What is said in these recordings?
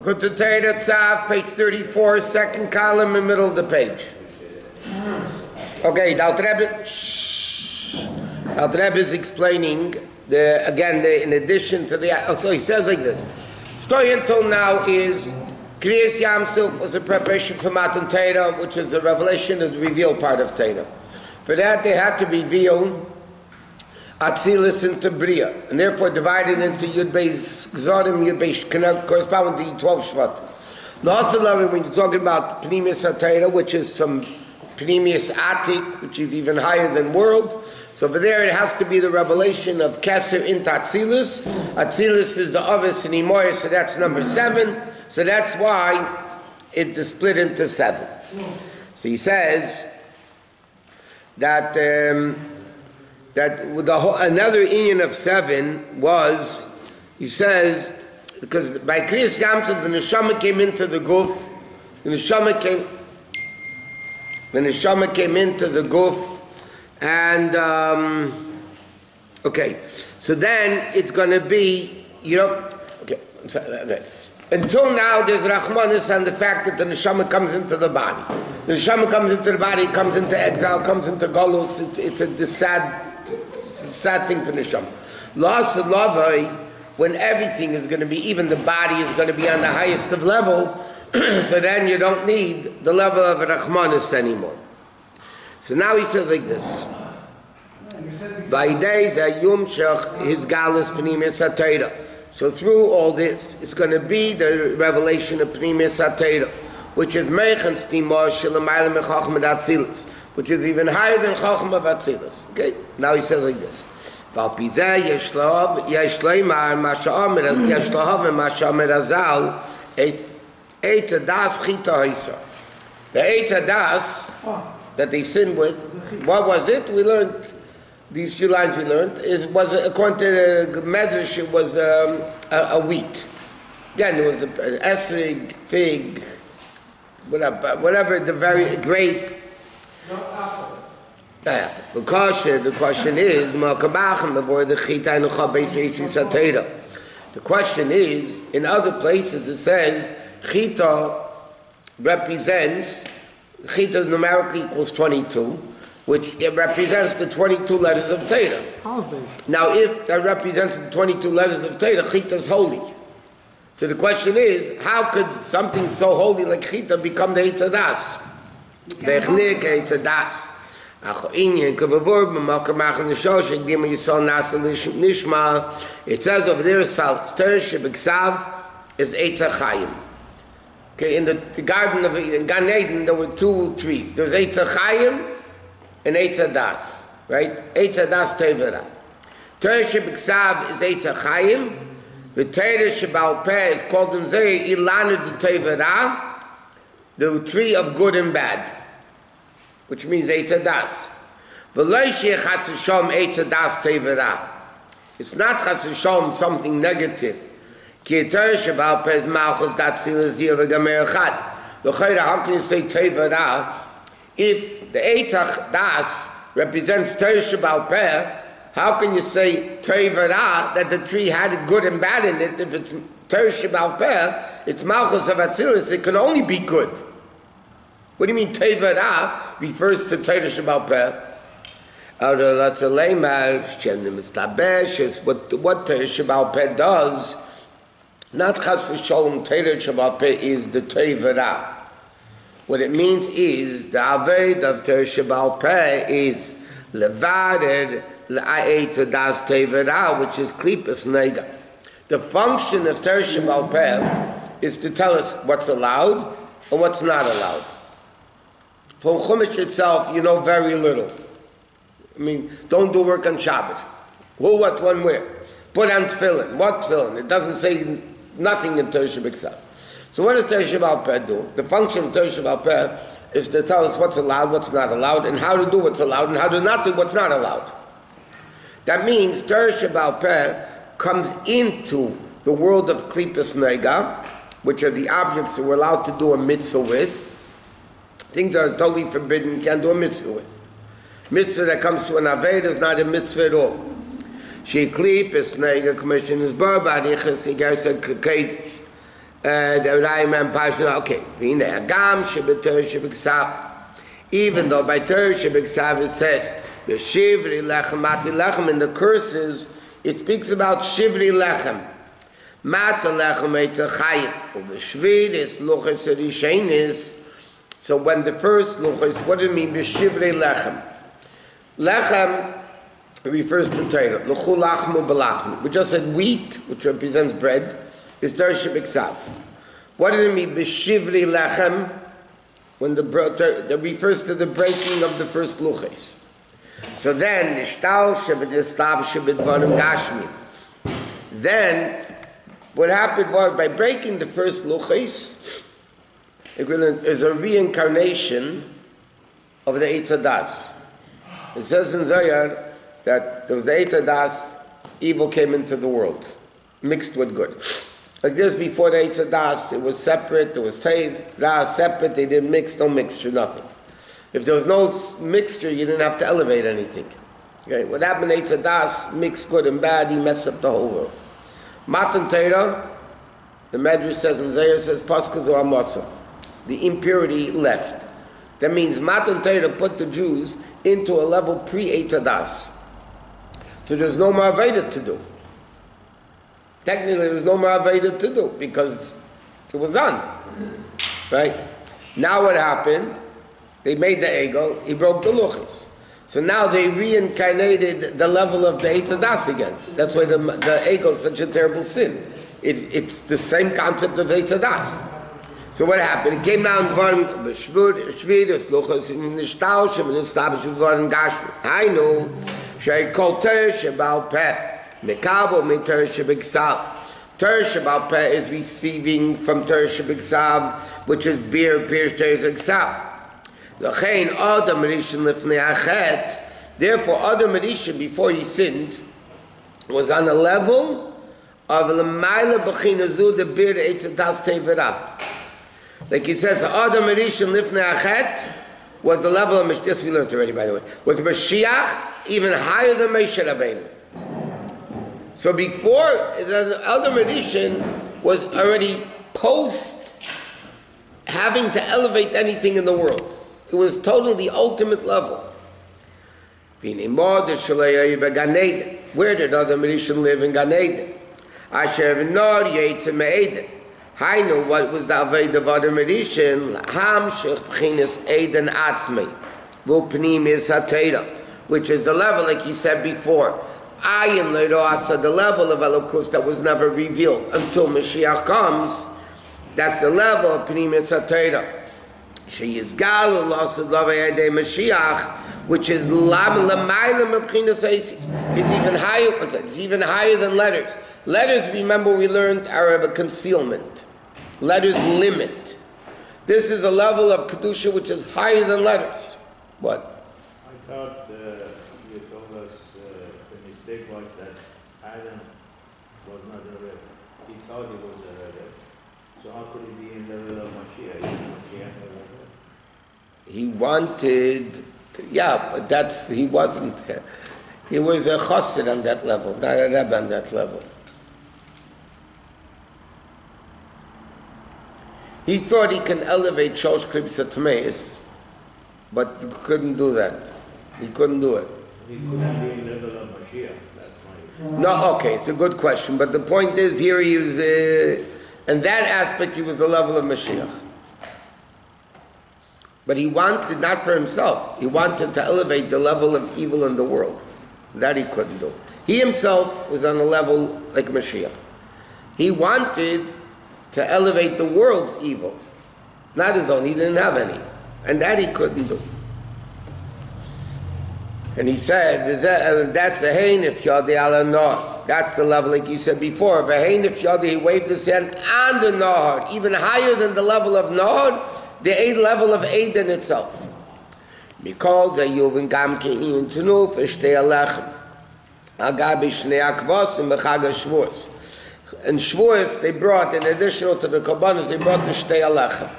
Kututayra Tzav, page 34, second column in the middle of the page. Okay, the Alter Rebbe is explaining, in addition to the... So he says like this. Story until now is Kriyas Yamsuf was a preparation for Matan Torah, which is a revelation of the revealed part of Torah. For that they had to reveal Atzilus into Bria, and therefore divided into Yud Beis Gzorim, Yud Beis corresponding to the 12 Shvat. When you're talking about Pnimius HaTorah, which is some Pnimius Atik, which is even higher than world, so over there it has to be the revelation of Keser into Atzilus. Atzilus is the Ovis and Imoyer, so that's number 7. So that's why it is split into 7. So he says that another union of 7 was, he says, because by Kriyas Yamsuf the Neshama came into the Guf, the Neshama came into the Guf, and okay, so then it's going to be, okay. Until now, there's Rachmanis on the fact that the Neshama comes into the body. The Neshama comes into the body, comes into exile, comes into Golus. It's a sad thing for Neshama. Loss of Lavai, when everything is going to be, even the body is going to be on the highest of levels, so then you don't need the level of Rachmanis anymore. So now he says like this. So through all this, it's going to be the revelation of Pnimius HaTorah, which is which is even higher than Chacham of Atzilus. Okay? Now he says like this. The Eitz Hadas that they sinned with, what was it? We learned, these few lines we learned, was according to the Medrash, it was a wheat. Again, it was an esrig, fig, whatever, the very grape. The question is, the question is, in other places it says, Chita represents, Chita numerically equals 22, which it represents the 22 letters of Torah. Now, if that represents the 22 letters of Torah, Chita is holy. So the question is, how could something so holy like Chita become the Eitz Hadas? V'echnik Eitz Hadas. It says over there as follows: Torah shebeksav is Eitz HaChaim. Okay, in the garden of Gan Eden, there were 2 trees. There was Eitz HaChaim and Eitz Hadas, right? Eitz Hadas Tevera. Torah shebeksav is Eitz HaChaim. The Torah shebal peh is called in Zeh Ilanu de Tevera, the tree of good and bad, which means Eitz Hadas. V'lo she'eh Chatz V'Shalom Eitz Hadas Tevera. It's not Chatz V'Shalom something negative. Ki Torah shebal peh is Malchus Datzilus Diya V'Gamer Echad. L'chayra, how can you say Tevera if the Eitz Hadas represents Torah shebal peh? How can you say Tevera that the tree had good and bad in it? If it's Torah shebal peh, it's Malchus of Atzilus. It can only be good. What do you mean Tevera refers to Torah shebal peh? What Torah shebal peh does, not Chas v'Sholom, Torah shebal peh is the Tevera. What it means is the Aved of Torah shebal peh is Levared L'Eitz Hadas Tevera, which is Klipas Nega. The function of Torah shebal peh is to tell us what's allowed and what's not allowed. From Chumash itself, you know very little. I mean, don't do work on Shabbos. Who, what, when, where. Put on tefillin. What tefillin? It doesn't say nothing in Torah shebeksav. So what does Torah shebal peh do? The function of Torah shebal peh is to tell us what's allowed, what's not allowed, and how to do what's allowed, and how to not do what's not allowed. That means Torah shebal peh comes into the world of klipas nega, which are the objects that we're allowed to do a mitzvah with. Things that are totally forbidden, you can't do a mitzvah with. Mitzvah that comes to an Aved is not a mitzvah at all. She klipas nega commission is barbarichas, Okay, even though by Torah Shebeksav it says Shivri lechem mati lechem in the curses, it speaks about Shivri lechem. Mata lechem eita chayim. Shvii is luchas rishenis. So when the first luchas, what does it mean? Shivri lechem. Lechem refers to Torah. Luchu lachmu belachmu. We just said wheat, which represents bread, is Torah Shebeksav. What does it mean? B'shivri lechem, when that refers to the breaking of the first luchos. So then, then, what happened was, by breaking the first luchos, is a reincarnation of the Eitz Hadas. It says in Zohar that there was the Eitz Hadas, evil came into the world, mixed with good. Like this, before the Eitz Hadas, it was separate, there was Teiv, Das, separate, they didn't mix, no mixture, nothing. If there was no mixture, you didn't have to elevate anything. Okay, what happened in Eitz Hadas, mixed good and bad, he messed up the whole world. Matan Torah, the Medrash says, and Zayah says, Paskuzu Amasa, the impurity left. That means Matan Torah put the Jews into a level pre-Eitz Hadas. So there's no more Aveda to do. Technically, there was no more Aveda to do because it was done. Right? Now what happened? They made the ego, he broke the luchos. So now they reincarnated the level of the Eitz Hadas again. That's why the ego is such a terrible sin. It's the same concept of Eitz Hadas. So what happened? It came down to Shvii, this luchos, in the Shtaush, and the Stabish, and the Gashmi. I know, Shei Kol Torah Shebal Peh. Mekabo min Torah Shebeksav. Torah Shebal Peh is receiving from Torah Shebeksav, which is beer Torah Shebeksav. L'chein Adam Rishon lifnei achet. Therefore, Adam Rishon, before he sinned, was on a level of l'mayla b'chinazu the beer Eitz Hadas Tevera. Like he says, Adam Rishon lifnei achet was the level of this we learned already, by the way. Was Moshiach even higher than Moshe Rabbeinu? So before, the Adam Rishon was already post having to elevate anything in the world. It was totally the ultimate level. Where did Adam Rishon live in Gan Eden? I know what was the Aved of Adam Rishon, which is the level, like he said before, Ayin Leiroasa, the level of Elokus that was never revealed until Mashiach comes. That's the level of Pnimis HaTorah. Sheyizgal Lasadav Yadei Mashiach, which is Lamaylam B'chinas Eisis. It's even higher. It's even higher than letters. Letters, remember, we learned are a concealment. Letters limit. This is a level of kedusha which is higher than letters. What? I thought you told us the mistake was that Adam was not a rebbe. He thought he was a rebbe. So how could he be in the level of Moshiach? Moshiach a rebbe? He wanted, but he wasn't. He was a chassid on that level, not a rebbe on that level. He thought he can elevate Shosh Klipsa Tmeis, but he couldn't do that. He couldn't do it. He couldn't be in the level of Moshiach. That's my... No, okay, it's a good question. But the point is, here he was, in that aspect, he was the level of Mashiach. But he wanted, not for himself, he wanted to elevate the level of evil in the world. That he couldn't do. He himself was on a level like Mashiach. He wanted to elevate the world's evil, not his own. He didn't have any, and that he couldn't do. And he said, "That's a hein if yadi ala nahar." That's the level, like you said before. Of a hein if yadi, he waved his hand on the nahar, even higher than the level of nahar, the level of Eden itself. Because Ayuvin gam kein tunu f'shtei alechem, agabi shnei akvasim b'chag Shavuos. In Shavuos, they brought, in addition to the korbanos, they brought the shtei alechem,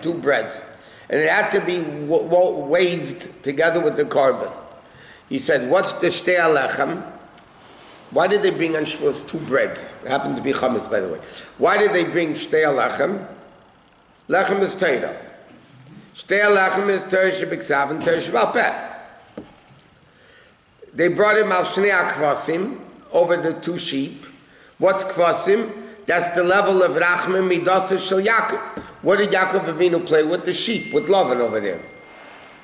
2 breads. And it had to be waved together with the korban. He said, what's the shtei alechem? Why did they bring on Shavuos 2 breads? It happened to be chametz, by the way. Why did they bring shtei lechem? Lechem is Torah. Shtei lechem is Torah shebiksav and Torah shebal peh. They brought him al shnei akvasim, over the 2 sheep. What's kvasim? That's the level of rachmim midas shel Yaakov. What did Yaakov Avinu play with? The sheep, with Lavan over there.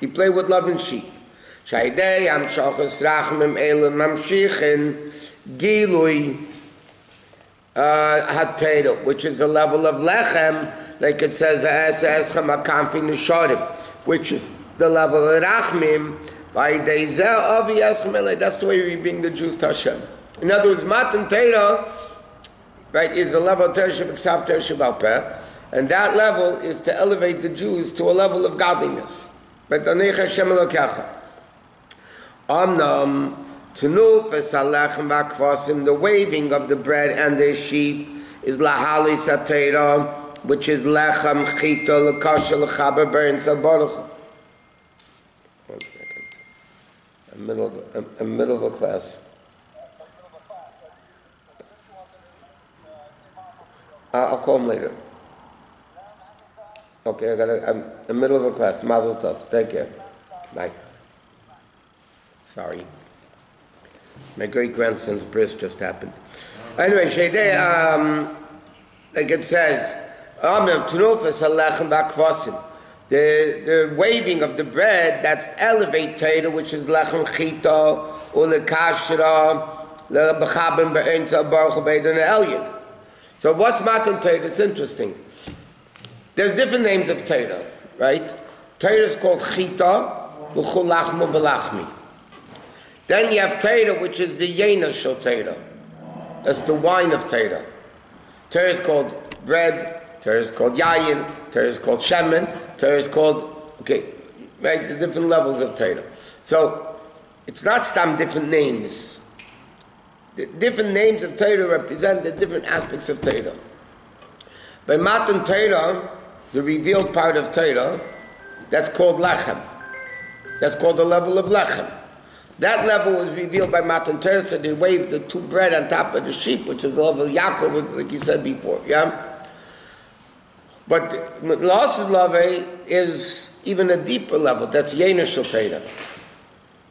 He played with Lavan's sheep. Shaydei am shachas rachmim elim mamshichin gilui hatero, which is the level of lechem, like it says v'eschem akamfi nisharim, which is the level of rachmim. That's the way we bring the Jews to Hashem. In other words, Matan Torah, right, is the level of Torah Shebiksav, Torah Shebal Peh, and that level is to elevate the Jews to a level of godliness. But Donei Hashem Elokecha. Amnam Tunuf Esalechem Vakvasim, the waving of the bread and the sheep is Lahali Satera, which is Lechem Chita Lekasha Lechaber Berin Baruch. 1 second. I'm middle of a class. I'll call him later. Okay, I'm in the middle of a class. Mazel tov. Take care. Bye. Sorry. My great-grandson's bris just happened. Anyway, Shaydei, like it says, the waving of the bread, that's elevate Torah, which is lechem chita, or lekashra, lebachabim be'enza baruch be'edon elyon. So what's Matan Torah? It's interesting. There's different names of Torah, right? Torah is called chita, l'chul lachmo belachmi. Then you have Torah, which is the yena shel Torah. That's the wine of Torah. Torah is called bread, Torah is called yayin, Torah is called shemen, Torah is called, right, the different levels of Torah. So, it's not stam different names. The different names of Torah represent the different aspects of Torah. By Matan Torah, the revealed part of Torah, that's called lechem. That's called the level of lechem. That level was revealed by Matan Torah, so they waved the 2 bread on top of the sheep, which is the level of Yaakov, like you said before, yeah? But L'asad Lavei is even a deeper level. That's Yena Shel Torah.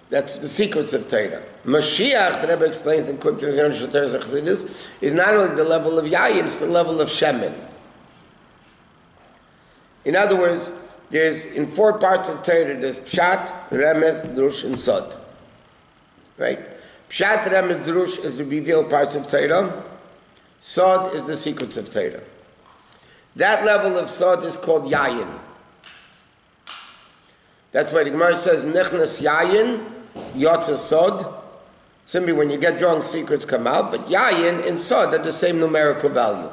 That's the secrets of Torah. Moshiach, the Rabbi explains in Quick Yena Shel Torah is not only the level of Yayin, it's the level of Shemen. In other words, there's in 4 parts of Torah, there's Pshat, Remez, Drush, and Sod. Right? Pshat, Remez, Drush is the revealed parts of Torah. Sod is the secrets of Torah. That level of Sod is called Yayin. That's why the Gemara says, Nechnas Yayin, Yotza Sod. Simply when you get drunk, secrets come out. But Yayin and Sod are the same numerical value.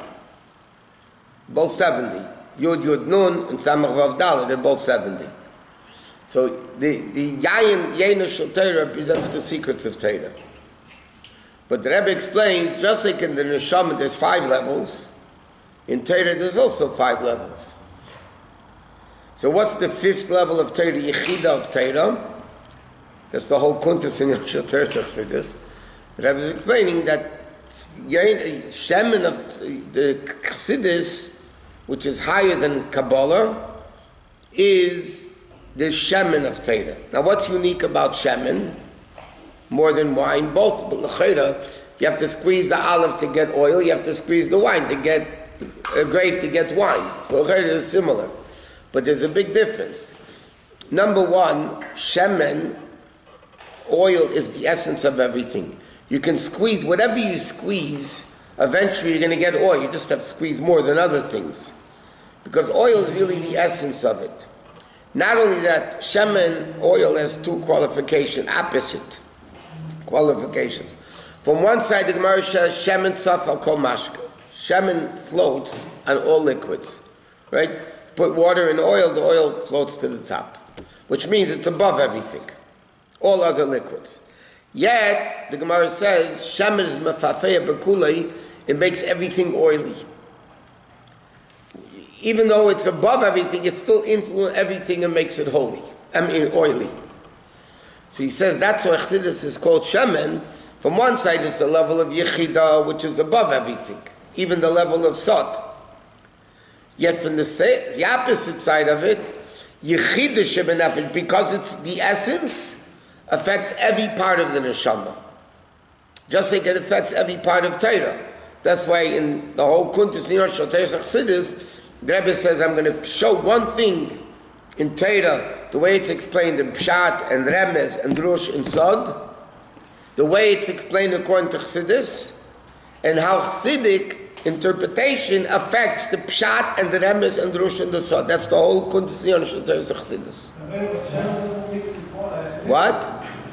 Both 70. Yud, Yud, Nun, and Samach Vav Dalet, they're both 70. So the Yayin, Yena Shel Torah represents the secrets of Torah. But the Rebbe explains, just like in the Neshama there's 5 levels, in Torah there's also 5 levels. So what's the 5th level of Torah, the Yechida of Torah? That's the whole Kuntus in Yom Torah Chassidus. But I was explaining that Shemen of the Chassidus, which is higher than Kabbalah, is the Shemen of Torah. Now what's unique about Shemen? More than wine, both, but l'chera, you have to squeeze the olive to get oil, you have to squeeze the wine to get a grape to get wine. So l'chera is similar. But there's a big difference. Number 1, shemen, oil is the essence of everything. You can squeeze, whatever you squeeze, eventually you're going to get oil. You just have to squeeze more than other things. Because oil is really the essence of it. Not only that, shemen, oil has 2 opposite qualifications. From one side, the Gemara says, shemen safal kol mashka. Shemen floats on all liquids. Right? Put water in oil, the oil floats to the top. Which means it's above everything. All other liquids. Yet, the Gemara says, shemen is mefafeya bekulei, it makes everything oily. Even though it's above everything, it still influences everything and makes it oily. So he says that's why Chassidus is called shemen, From one side, it's the level of Yechida, which is above everything, even the level of Sod. Yet from the opposite side of it, Yechida Shebenefesh, because it's the essence, affects every part of the neshama. Just like it affects every part of Torah. That's why in the whole Kuntus Niyar Shel Pesach Chassidus, the Rabbi says, I'm going to show one thing in Torah, the way it's explained in Pshat and Remez and Drush and Sod, the way it's explained according to Chassidus, and how Chassidic interpretation affects the Pshat and the Remez and Drush and the Sod. That's the whole Kuntus Niyar Shel Pesach Chassidus. What?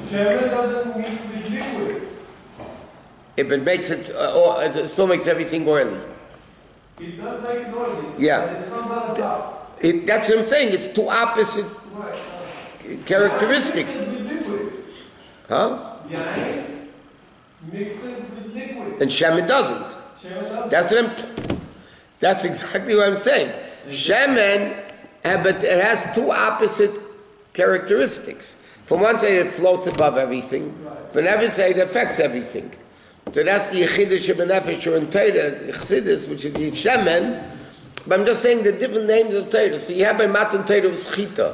Shemen doesn't mix with liquids. If it makes it, it still makes everything oily. It does make it oily. Yeah. But it comes on the top. That's what I'm saying. It's two opposite characteristics. Mixes with liquids. Huh? Yain mixes with liquids. And Shemen doesn't. Shemen doesn't. That's exactly what I'm saying. Shemen, but it has two opposite characteristics. From one side, it floats above everything. From every side, it affects everything. So that's the Yechida Shebenefesh or in Torah, Chassidus, which is the Shemen. But I'm just saying the different names of Torah. So you have by Matan Torah with Chita.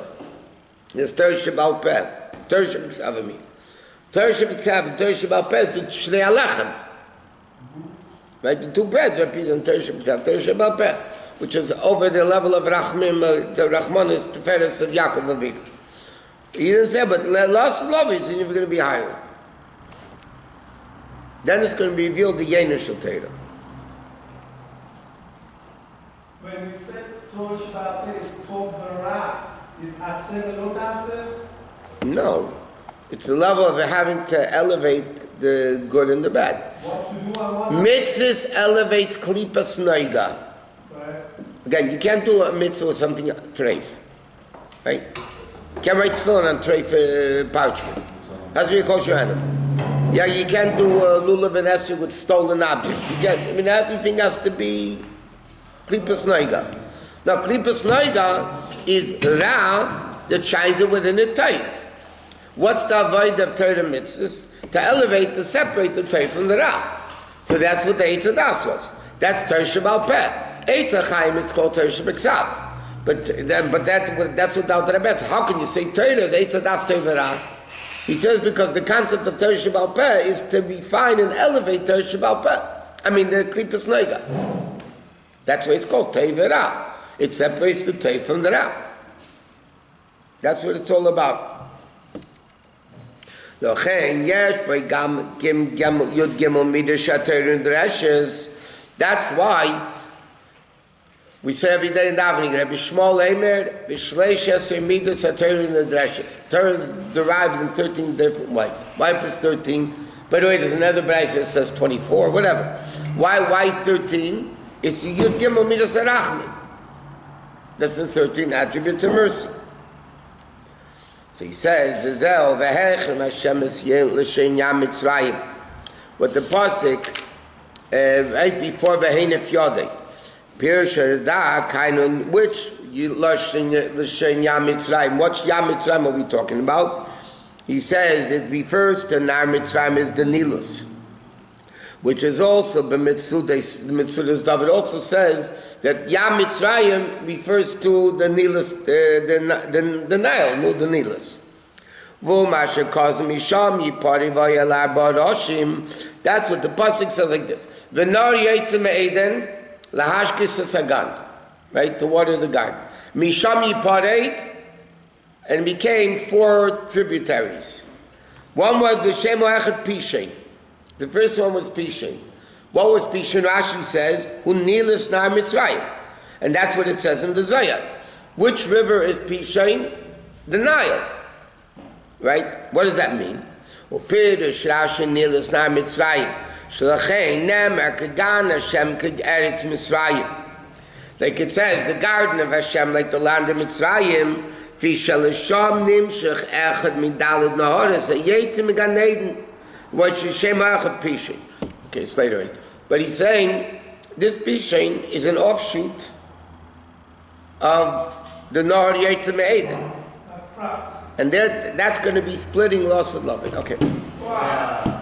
There's Torah Shebal Peh. Torah Shebeksav, I mean. Torah Shebeksav, Torah Shebal Peh is the Shnei Alechem. Right? The two breads represent Torah Shebeksav, Torah Shebal Peh, which is over the level of Rachmim, the Rachman is Teferes of Yaakov Avinu. He didn't say, but lost love is, and you're going to be higher. Then it's going to be revealed the Yener Shel Torah. When we said Torah Shabbat is Tov V'Ra, is Aseh not Aseh? No. It's the level of having to elevate the good and the bad. What to do and what? Mitzvahs elevates Klipas Noiga. Right. Again, you can't do a mitzvah with something treif. Right? You can't write tefillin on treif parchment. Has to be a kosher animal. Yeah, you can't do lulav and esrog with stolen objects. You can't, I mean, everything has to be klipas noiga. Now, klipas noiga is ra that shines it within a teif. What's the avoid of Torah mitzvahs? To elevate, to separate the teif from the ra. So that's what the Eitz Adas was. That's Torah Shebal Peh. Eitz HaChaim is called Torah Shebeksav. But that's without the Rebbe. How can you say Torah is Eitz Adas Torah ra? He says because the concept of Torah Shebal Peh is to refine and elevate Torah Shebal Peh. I mean the Klipas Noiga. That's why it's called Torah Ra. It separates the Torah from the Ra. That's what it's all about. That's why we say every day in davening, Rabbi Shmuel Eimer, B'shleish Yasir Midas HaTorah in the Dreshes. Torah is derived in 13 different ways. Why plus 13? By the way, there's another Braisa that says 24, whatever. Why 13? It's Yud Gimel Midas HaRachmin. That's the 13th attribute to mercy. So he says, V'zel v'hechem Hashem Esyel l'shein Yam Mitzrayim. What the pasuk right before V'heinef Yodei. Pirush da kainun, which l'shein Yam Mitzrayim. What's Yam Mitzrayim are we talking about? He says it refers to Nar Mitzrayim as the Nilus, which is also the Mitzudas David also says that Yam Mitzrayim refers to the Nilus, the Nile, no the Nilus. That's what the pasuk says like this. V'nar yitzim me'eden lahashkis sagan, right, to water the garden. Misham yipared, and became 4 tributaries. One was the Shemo Echad Pishin. The first one was Pishin. What was Pishin? Rashi says, Hu Nilas Nar Mitzrayim. And that's what it says in the Zohar. Which river is Pishin? The Nile. Right? What does that mean? Upirush Rashi Nilas Nar Mitzrayim. Shlachei Nemer Kagan Hashem Kag Eretz Mitzrayim. Like it says, the garden of Hashem, like the land of Mitzrayim, Fishalasham Nimshach Echad Midalad Nahoris, a Yetzim Gan Eden. What Shem Echad Pishin. Okay, it's later in. But he's saying this Pishin is an offshoot of the Nahar Yetzim Eden. And that's going to be splitting loss of love. Okay. Wow.